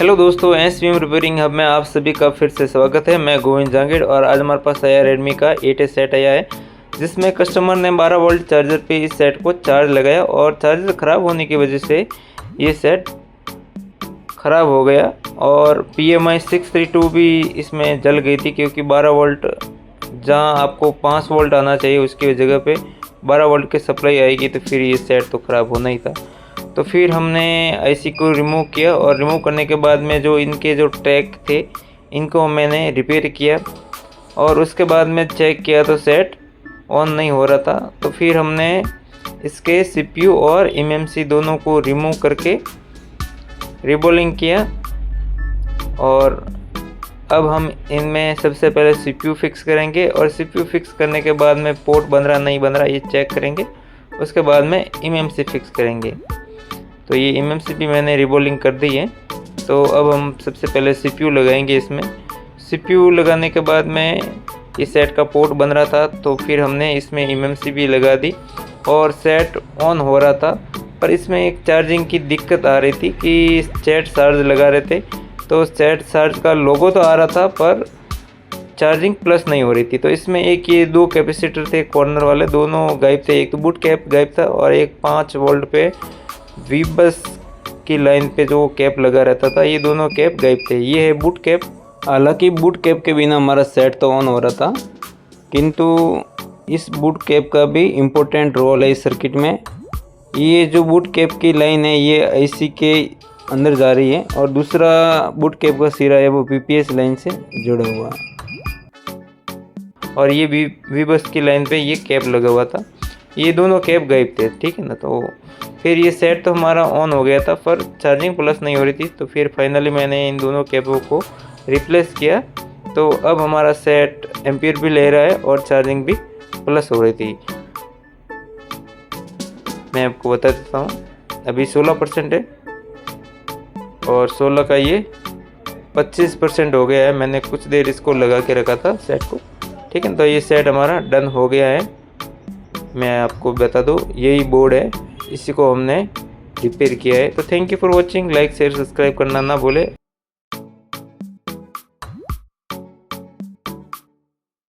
Hello दोस्तों, SVM repairing hub में आप सभी का फिर से स्वागत है। मैं गोविंद जांगीड़ और आज हमारे पास आया रेडमी का 8A सेट आया है, जिसमें कस्टमर ने 12 वोल्ट चार्जर पे इस सेट को चार्ज लगाया और चार्जर ख़राब होने की वजह से ये सेट ख़राब हो गया और PMI 632 भी इसमें जल गई थी, क्योंकि 12 वोल्ट जहां आपको 5 वोल्ट आना चाहिए उसकी जगह पे 12 वोल्ट की सप्लाई आएगी, तो फिर ये सेट तो ख़राब होना ही था। तो फिर हमने आईसी को रिमूव किया और रिमूव करने के बाद में जो इनके जो ट्रैक थे इनको मैंने रिपेयर किया और उसके बाद में चेक किया तो सेट ऑन नहीं हो रहा था। तो फिर हमने इसके CPU और MMC दोनों को रिमूव करके रिबोलिंग किया और अब हम इनमें सबसे पहले CPU फिक्स करेंगे और CPU फिक्स करने के बाद में पोर्ट बन रहा नहीं बन रहा ये चेक करेंगे। उसके बाद में MMC फिक्स करेंगे। तो ये MMC भी मैंने रिबोलिंग कर दी है। तो अब हम सबसे पहले CPU लगाएंगे इसमें। CPU लगाने के बाद में ये सेट का पोर्ट बन रहा था, तो फिर हमने इसमें MMC भी लगा दी और सेट ऑन हो रहा था। पर इसमें एक चार्जिंग की दिक्कत आ रही थी कि सेट चार्ज लगा रहे थे तो सेट चार्ज का लोगो तो आ रहा था पर चार्जिंग प्लस नहीं हो रही थी। तो इसमें एक ये दो कैपेसिटर थे कॉर्नर वाले, दोनों गायब थे। एक तो बूट कैप गायब था और एक 5 वोल्ट पे वीबस की लाइन पे जो कैप लगा रहता था, ये दोनों कैप गायब थे। ये है बूट कैप। हालांकि बूट कैप के बिना हमारा सेट तो ऑन हो रहा था, किंतु इस बूट कैप का भी इम्पोर्टेंट रोल है इस सर्किट में। ये जो बूट कैप की लाइन है ये आईसी के अंदर जा रही है और दूसरा बूट कैप का सिरा है वो PPS लाइन से जुड़ा हुआ और ये भी वीबस की लाइन पे ये कैप लगा हुआ था। ये दोनों कैप गायब थे, ठीक है ना। तो फिर ये सेट तो हमारा ऑन हो गया था पर चार्जिंग प्लस नहीं हो रही थी। तो फिर फाइनली मैंने इन दोनों कैपों को रिप्लेस किया। तो अब हमारा सेट एम्पियर भी ले रहा है और चार्जिंग भी प्लस हो रही थी। मैं आपको बता देता हूँ, अभी 16% है और 16 का ये 25% हो गया है। मैंने कुछ देर इसको लगा के रखा था सेट को, ठीक है। तो ये सेट हमारा डन हो गया है। मैं आपको बता दूँ, यही बोर्ड है, इसी को हमने रिपेयर किया है। तो thank you for watching. Like share subscribe करना ना भूले।